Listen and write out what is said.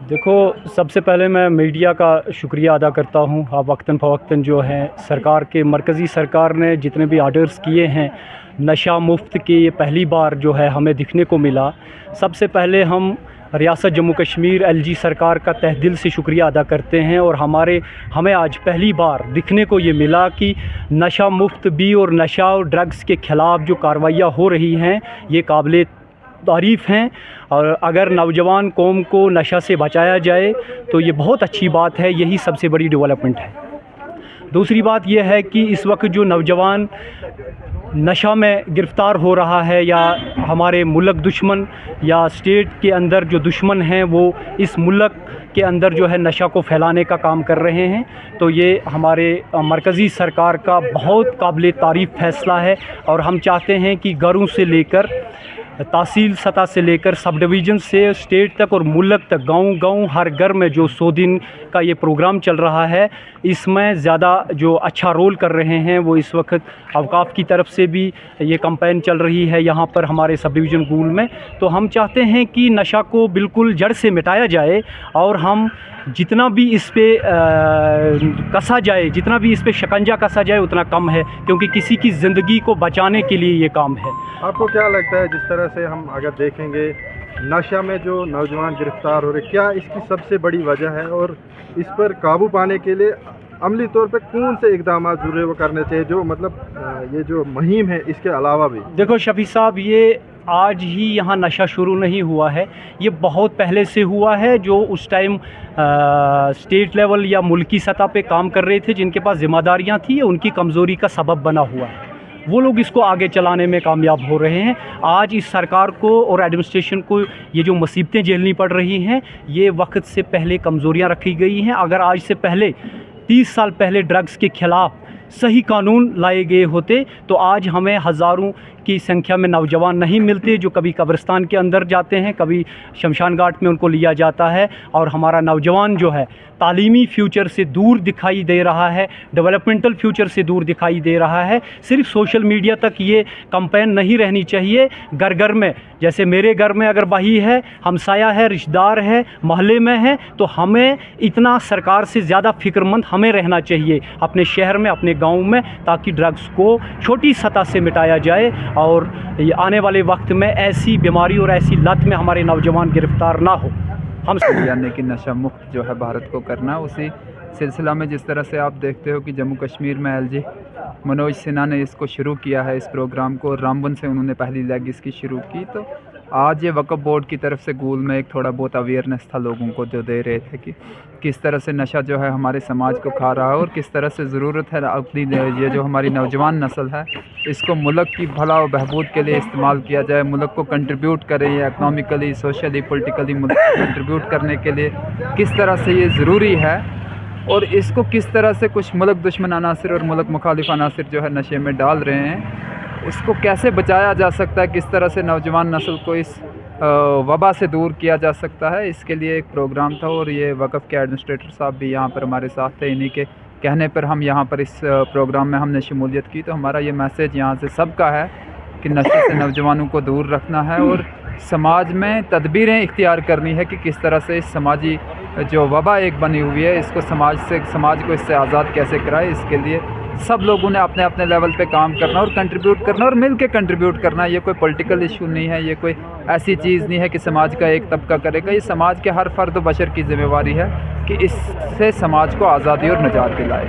देखो, सबसे पहले मैं मीडिया का शुक्रिया अदा करता हूँ। आप वक्तन फ़वक्तन जो है सरकार के मरकज़ी सरकार ने जितने भी आर्डर्स किए हैं नशा मुफ्त के, ये पहली बार जो है हमें दिखने को मिला। सबसे पहले हम रियासत जम्मू कश्मीर LG सरकार का तहे दिल से शुक्रिया अदा करते हैं। और हमें आज पहली बार दिखने को ये मिला कि नशा मुफ्त भी और नशा और ड्रग्स के ख़िलाफ़ जो कार्रवाइयाँ हो रही हैं ये काबिल तारीफ़ हैं। और अगर नौजवान कौम को नशा से बचाया जाए तो ये बहुत अच्छी बात है, यही सबसे बड़ी डेवलपमेंट है। दूसरी बात यह है कि इस वक्त जो नौजवान नशा में गिरफ़्तार हो रहा है या हमारे मुल्क दुश्मन या स्टेट के अंदर जो दुश्मन हैं वो इस मुल्क के अंदर जो है नशा को फैलाने का काम कर रहे हैं, तो ये हमारे मरकज़ी सरकार का बहुत काबिल तारीफ़ फ़ैसला है। और हम चाहते हैं कि घरों से लेकर तहसील सतह से लेकर सब डिवीज़न से स्टेट तक और मुल्क तक, गांव-गांव हर घर में जो 100 दिन का ये प्रोग्राम चल रहा है, इसमें ज़्यादा जो अच्छा रोल कर रहे हैं वो इस वक्त अवकाफ़ की तरफ से भी ये कैंपेन चल रही है यहाँ पर हमारे सब डिवीज़न गूल में। तो हम चाहते हैं कि नशा को बिल्कुल जड़ से मिटाया जाए और हम जितना भी इस पे कसा जाए, जितना भी इस पे शिकंजा कसा जाए उतना कम है, क्योंकि किसी की ज़िंदगी को बचाने के लिए ये काम है। आपको क्या लगता है, जिस तरह से हम अगर देखेंगे नशा में जो नौजवान गिरफ़्तार हो रहे, क्या इसकी सबसे बड़ी वजह है और इस पर काबू पाने के लिए अमली तौर पे कौन से इक़दाम ज़रूर वो करने चाहिए, जो मतलब ये जो मुहिम है इसके अलावा भी? देखो शफी साहब, ये आज ही यहाँ नशा शुरू नहीं हुआ है, ये बहुत पहले से हुआ है। जो उस टाइम स्टेट लेवल या मुल्की सतह पे काम कर रहे थे, जिनके पास ज़िम्मेदारियाँ थी, उनकी कमज़ोरी का सबब बना हुआ है। वो लोग इसको आगे चलाने में कामयाब हो रहे हैं। आज इस सरकार को और एडमिनिस्ट्रेशन को ये जो मुसीबतें झेलनी पड़ रही हैं, ये वक्त से पहले कमज़ोरियाँ रखी गई हैं। अगर आज से पहले 30 साल पहले ड्रग्स के ख़िलाफ़ सही कानून लाए गए होते तो आज हमें हज़ारों की संख्या में नौजवान नहीं मिलते जो कभी कब्रिस्तान के अंदर जाते हैं, कभी शमशान घाट में उनको लिया जाता है। और हमारा नौजवान जो है तालीमी फ्यूचर से दूर दिखाई दे रहा है, डेवलपमेंटल फ्यूचर से दूर दिखाई दे रहा है। सिर्फ सोशल मीडिया तक ये कैंपेन नहीं रहनी चाहिए। घर घर में, जैसे मेरे घर में अगर भाई है, हमसाया है, रिश्तेदार है, मोहल्ले में है, तो हमें इतना सरकार से ज़्यादा फ़िक्रमंद हमें रहना चाहिए अपने शहर में, अपने गाँव में, ताकि ड्रग्स को छोटी सतह से मिटाया जाए और आने वाले वक्त में ऐसी बीमारी और ऐसी लत में हमारे नौजवान गिरफ़्तार ना हो। हम यानी कि नशा मुक्त जो है भारत को करना, उसी सिलसिला में जिस तरह से आप देखते हो कि जम्मू कश्मीर में LG मनोज सिन्हा ने इसको शुरू किया है, इस प्रोग्राम को रामबन से उन्होंने पहली लेग इसकी शुरू की। तो आज ये वक्फ बोर्ड की तरफ से गूल में एक थोड़ा बहुत अवेयरनेस था लोगों को, जो दे रहे थे कि किस तरह से नशा जो है हमारे समाज को खा रहा है और किस तरह से ज़रूरत है अपनी ये जो हमारी नौजवान नस्ल है इसको मुल्क की भला और बहबूद के लिए इस्तेमाल किया जाए, मुल्क को कंट्रीब्यूट करें, ये इकनॉमिकली, सोशली, पॉलिटिकली मुल्क को कंट्रीब्यूट करने के लिए किस तरह से ये ज़रूरी है और इसको किस तरह से कुछ मुल्क दुश्मन अनासिर और मुल्क मुखालिफ अनासिर जो है नशे में डाल रहे हैं, उसको कैसे बचाया जा सकता है, किस तरह से नौजवान नस्ल को इस वबा से दूर किया जा सकता है, इसके लिए एक प्रोग्राम था। और ये वक़्फ़ के एडमिनिस्ट्रेटर साहब भी यहाँ पर हमारे साथ थे, इन्हीं के कहने पर हम यहाँ पर इस प्रोग्राम में हमने शमूलियत की। तो हमारा ये मैसेज यहाँ से सबका है कि नशे से नौजवानों को दूर रखना है और समाज में तदबीरें इख्तियार करनी है कि किस तरह से इस समाजी जो वबा एक बनी हुई है इसको समाज को इससे आज़ाद कैसे कराए। इसके लिए सब लोगों ने अपने अपने लेवल पे काम करना और कंट्रीब्यूट करना और मिल के कंट्रीब्यूट करना। ये कोई पॉलिटिकल इशू नहीं है, ये कोई ऐसी चीज़ नहीं है कि समाज का एक तबका करेगा। ये समाज के हर फर्द बशर की ज़िम्मेवारी है कि इससे समाज को आज़ादी और निजात दिलाए।